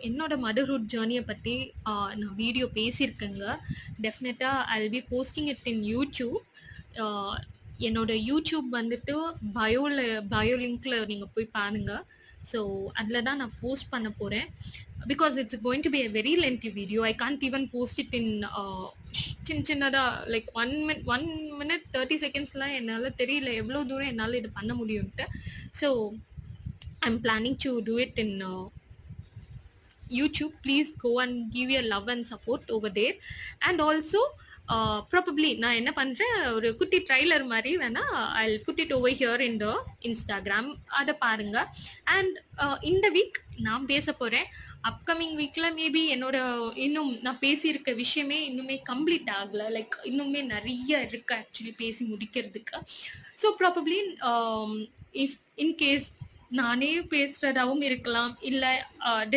என்னோட மதர்ஹுட் ஜேர்னிய பத்தி நான் வீடியோ பேசியிருக்கேங்க. டெஃபினட்டா I will be posting it in YouTube. ஆ என்னோட யூடியூப் வந்துட்டு பயோ லிங்க்ல நீங்க போய் பாருங்க. ஸோ அதில தான் நான் போஸ்ட் பண்ண போறேன். Because it's going to be a very lengthy video. I can't even post it in சின்னதா லைக் 1 மினிட் 30 செகண்ட்ஸ்லாம் என்னால தெரியல எவ்வளோ தூரம் என்னால இது பண்ண முடியும்ன்ட்டு. So I am planning to do it in YouTube. Please go and give your love and support over there. And also probably நான் என்ன பண்றேன், ஒரு குட்டி ட்ரைலர் மாதிரி வேணா I'll put it over here in the Instagram. அத பாருங்க. And இந்த வீக் நான் பேச போறேன். அப்கமிங் வீக்ல மேபி இன்னும் நான் பேசியிருக்க விஷயமே இன்னுமே கம்ப்ளீட் ஆகல. லைக் இன்னுமே நிறைய இருக்கு ஆக்சுவலி பேசி முடிக்கிறதுக்கு. So probably if in case நானே பேசுறதாவும் இருக்கலாம், இல்ல